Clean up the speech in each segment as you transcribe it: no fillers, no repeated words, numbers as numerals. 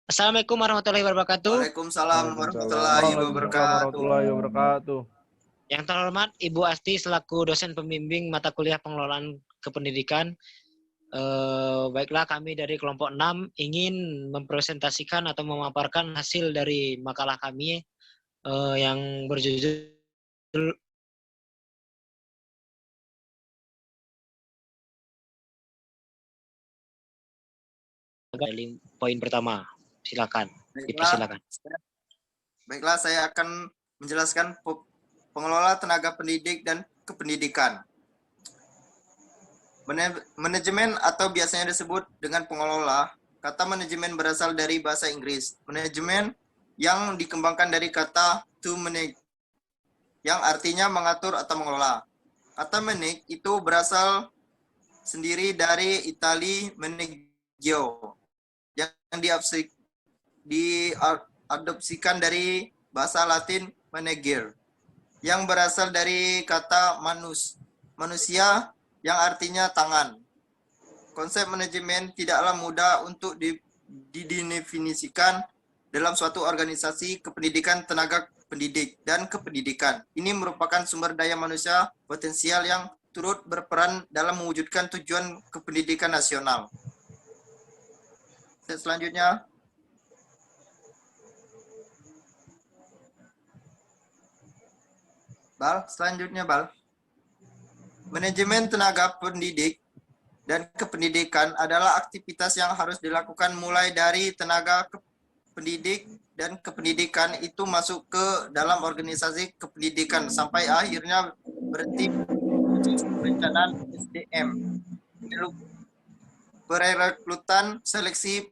Assalamualaikum warahmatullahi wabarakatuh. Waalaikumsalam warahmatullahi Waalaikumsalam wabarakatuh. warahmatullahi wabarakatuh. Yang terhormat Ibu Asti selaku dosen pembimbing mata kuliah pengelolaan kependidikan. Baiklah, kami dari kelompok 6 ingin mempresentasikan atau memaparkan hasil dari makalah kami yang berjudul poin pertama. Silakan, dipersilakan. Baiklah, saya akan menjelaskan pengelola tenaga pendidik dan kependidikan. Manajemen atau biasanya disebut dengan pengelola. Kata manajemen berasal dari bahasa Inggris. Manajemen yang dikembangkan dari kata to manage, yang artinya mengatur atau mengelola. Kata manage itu berasal sendiri dari Itali manegio, yang diadopsikan dari bahasa Latin manager, yang berasal dari kata manusia yang artinya tangan. Konsep manajemen tidaklah mudah untuk didefinisikan dalam suatu organisasi kependidikan tenaga pendidik dan kependidikan. Ini merupakan sumber daya manusia potensial yang turut berperan dalam mewujudkan tujuan kependidikan nasional. Selanjutnya, Bal. Manajemen tenaga pendidik dan kependidikan adalah aktivitas yang harus dilakukan mulai dari tenaga pendidik dan kependidikan itu masuk ke dalam organisasi kependidikan sampai akhirnya berhenti perencanaan SDM, perekrutan, seleksi,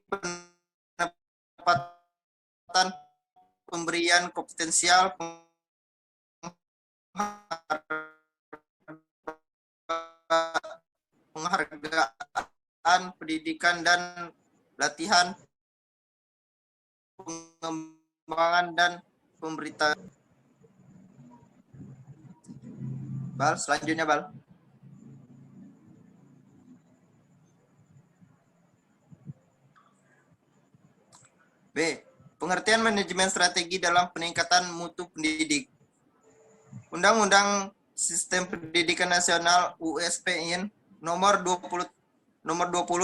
penempatan, pemberian kompetensial, penghargaan, pendidikan dan latihan, pengembangan dan pemberitaan. Bal, selanjutnya Bal. B. Pengertian manajemen strategi dalam peningkatan mutu pendidik. Undang-Undang Sistem Pendidikan Nasional USPN nomor 20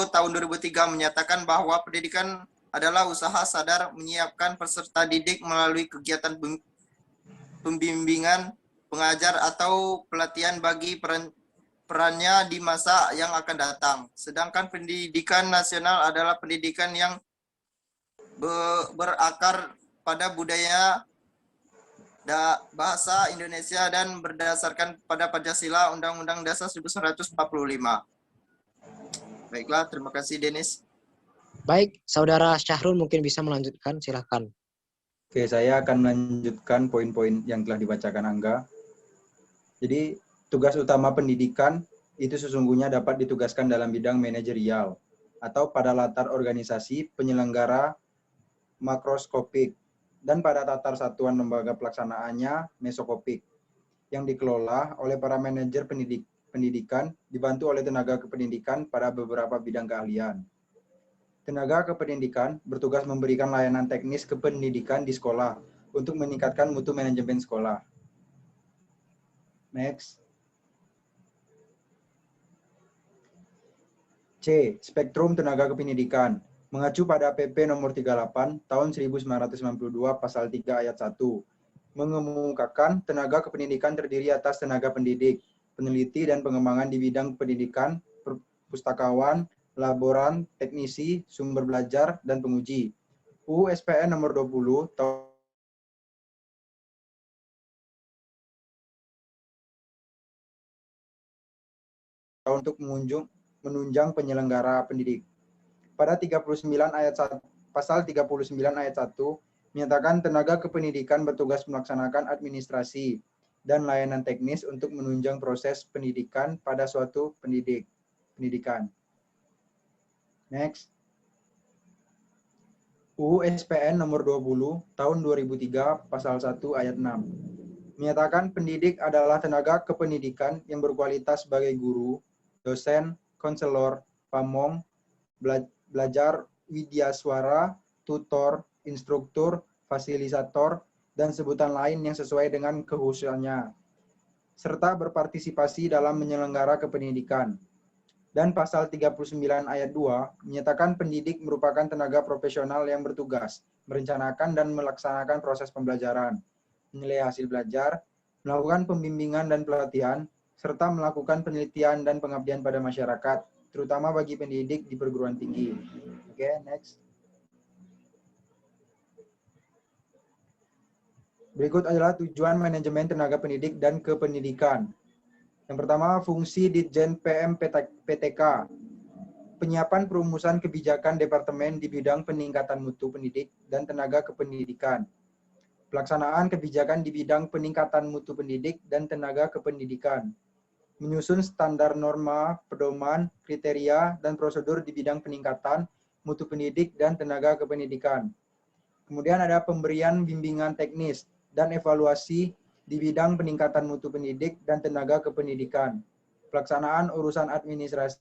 tahun 2003 menyatakan bahwa pendidikan adalah usaha sadar menyiapkan peserta didik melalui kegiatan pembimbingan, pengajar atau pelatihan bagi perannya di masa yang akan datang. Sedangkan pendidikan nasional adalah pendidikan yang berakar pada budaya bahasa Indonesia dan berdasarkan pada Pancasila Undang-Undang Dasar 1945. Baiklah, terima kasih Denis. Baik, Saudara Syahrul mungkin bisa melanjutkan, silakan. Oke, saya akan melanjutkan poin-poin yang telah dibacakan Angga. Jadi, tugas utama pendidikan itu sesungguhnya dapat ditugaskan dalam bidang manajerial atau pada latar organisasi penyelenggara makroskopik dan pada tatar satuan lembaga pelaksanaannya mesokopik yang dikelola oleh para manajer pendidikan dibantu oleh tenaga kependidikan pada beberapa bidang keahlian. Tenaga kependidikan bertugas memberikan layanan teknis kependidikan di sekolah untuk meningkatkan mutu manajemen sekolah. Next. C. Spektrum tenaga kependidikan. Mengacu pada PP nomor 38 tahun 1992 pasal 3 ayat 1. Mengemukakan tenaga kependidikan terdiri atas tenaga pendidik, peneliti dan pengembangan di bidang pendidikan, pustakawan, laboran, teknisi, sumber belajar, dan penguji. UU SPN nomor 20 tahun untuk menunjang penyelenggara pendidik. Pada 39 ayat 1, pasal 39 ayat 1 menyatakan tenaga kependidikan bertugas melaksanakan administrasi dan layanan teknis untuk menunjang proses pendidikan pada suatu pendidikan. Next. UU SPN nomor 20 tahun 2003 pasal 1 ayat 6 menyatakan pendidik adalah tenaga kependidikan yang berkualitas sebagai guru, dosen, konselor, pamong, belajar widyaswara, tutor, instruktur, fasilitator, dan sebutan lain yang sesuai dengan kekhususannya, serta berpartisipasi dalam menyelenggara kependidikan. Dan pasal 39 ayat 2 menyatakan pendidik merupakan tenaga profesional yang bertugas, merencanakan dan melaksanakan proses pembelajaran, menilai hasil belajar, melakukan pembimbingan dan pelatihan, serta melakukan penelitian dan pengabdian pada masyarakat, terutama bagi pendidik di perguruan tinggi. Oke, next. Berikut adalah tujuan manajemen tenaga pendidik dan kependidikan. Yang pertama, fungsi Ditjen PM PTK. Penyiapan perumusan kebijakan departemen di bidang peningkatan mutu pendidik dan tenaga kependidikan. Pelaksanaan kebijakan di bidang peningkatan mutu pendidik dan tenaga kependidikan. Menyusun standar norma, pedoman, kriteria, dan prosedur di bidang peningkatan mutu pendidik dan tenaga kependidikan. Kemudian ada pemberian bimbingan teknis dan evaluasi di bidang peningkatan mutu pendidik dan tenaga kependidikan. Pelaksanaan urusan administrasi.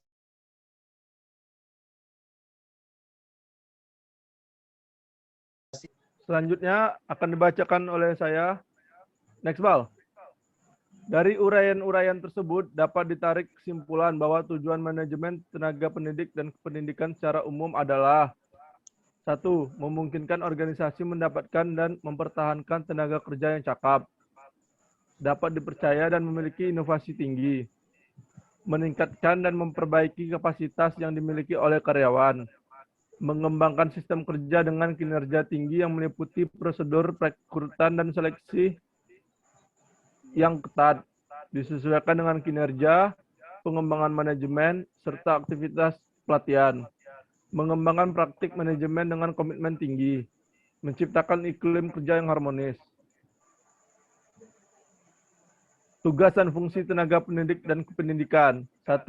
Selanjutnya akan dibacakan oleh saya. Next, Bal. Dari uraian-uraian tersebut dapat ditarik kesimpulan bahwa tujuan manajemen tenaga pendidik dan kependidikan secara umum adalah 1. Memungkinkan organisasi mendapatkan dan mempertahankan tenaga kerja yang cakap, dapat dipercaya dan memiliki inovasi tinggi, meningkatkan dan memperbaiki kapasitas yang dimiliki oleh karyawan, mengembangkan sistem kerja dengan kinerja tinggi yang meliputi prosedur perekrutan dan seleksi yang ketat, disesuaikan dengan kinerja, pengembangan manajemen, serta aktivitas pelatihan. Mengembangkan praktik manajemen dengan komitmen tinggi. Menciptakan iklim kerja yang harmonis. Tugas dan fungsi tenaga pendidik dan kependidikan. 1.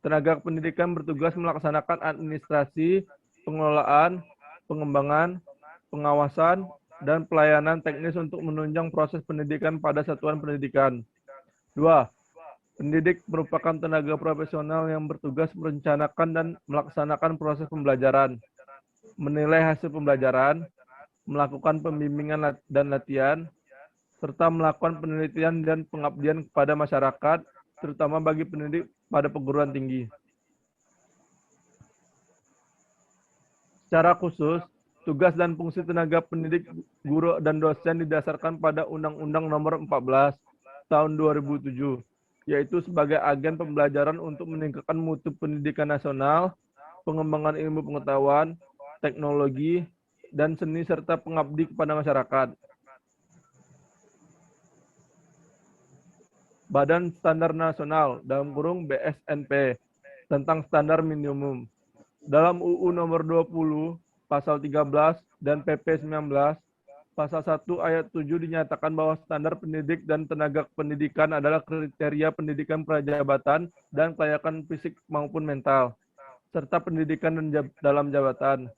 Tenaga pendidikan bertugas melaksanakan administrasi, pengelolaan, pengembangan, pengawasan, dan pelayanan teknis untuk menunjang proses pendidikan pada satuan pendidikan. 2. Pendidik merupakan tenaga profesional yang bertugas merencanakan dan melaksanakan proses pembelajaran, menilai hasil pembelajaran, melakukan pembimbingan dan latihan, serta melakukan penelitian dan pengabdian kepada masyarakat, terutama bagi pendidik pada perguruan tinggi. Secara khusus, tugas dan fungsi tenaga pendidik, guru, dan dosen didasarkan pada Undang-Undang Nomor 14 Tahun 2007, yaitu sebagai agen pembelajaran untuk meningkatkan mutu pendidikan nasional, pengembangan ilmu pengetahuan, teknologi, dan seni, serta pengabdi kepada masyarakat. Badan Standar Nasional, dalam kurung BSNP, tentang standar minimum. Dalam UU nomor 20, pasal 13, dan PP 19, pasal 1 ayat 7 dinyatakan bahwa standar pendidik dan tenaga pendidikan adalah kriteria pendidikan prajabatan dan kelayakan fisik maupun mental, serta pendidikan dalam jabatan.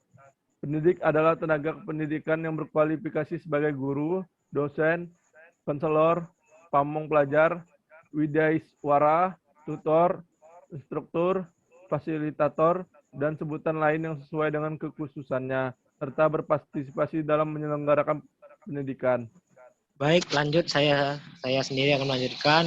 Pendidik adalah tenaga pendidikan yang berkualifikasi sebagai guru, dosen, konselor, pamong pelajar, widaiswara, tutor, instruktur, fasilitator, dan sebutan lain yang sesuai dengan kekhususannya, serta berpartisipasi dalam menyelenggarakan pendidikan. Baik, lanjut saya sendiri akan melanjutkan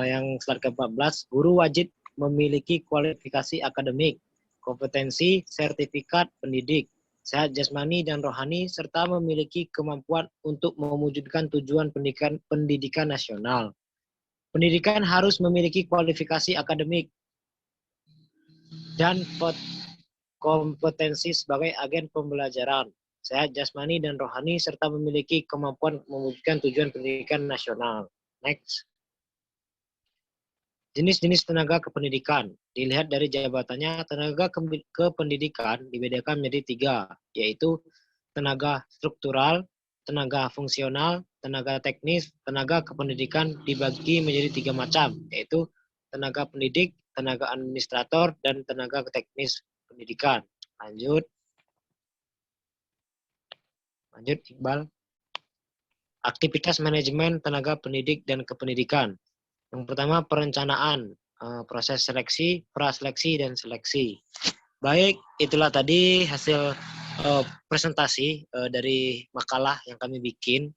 yang slide ke-14. Guru wajib memiliki kualifikasi akademik, kompetensi, sertifikat pendidik, sehat jasmani dan rohani, serta memiliki kemampuan untuk mewujudkan tujuan pendidikan nasional. Pendidikan harus memiliki kualifikasi akademik dan kompetensi sebagai agen pembelajaran, sehat jasmani dan rohani, serta memiliki kemampuan mewujudkan tujuan pendidikan nasional. Next. Jenis-jenis tenaga kependidikan. Dilihat dari jabatannya, tenaga kependidikan dibedakan menjadi 3, yaitu tenaga struktural, tenaga fungsional, tenaga teknis. Tenaga kependidikan dibagi menjadi 3 macam, yaitu tenaga pendidik, tenaga administrator, dan tenaga teknis pendidikan. Lanjut Iqbal. Aktivitas manajemen tenaga pendidik dan kependidikan. Yang pertama, perencanaan, proses seleksi, praseleksi, dan seleksi. Baik, itulah tadi hasil presentasi dari makalah yang kami bikin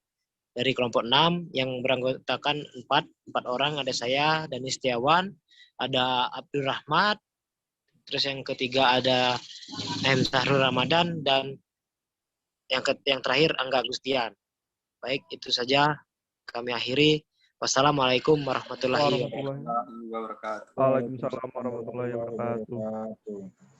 dari kelompok 6 yang beranggotakan 4 orang, ada saya, Dani Setiawan, ada Abdul Rahmat, terus yang ketiga ada M. Sahrul Ramadan, dan yang terakhir Angga Agustian. Baik, itu saja kami akhiri. Wassalamualaikum warahmatullahi wabarakatuh. wabarakatuh. Waalaikumsalam warahmatullahi wabarakatuh.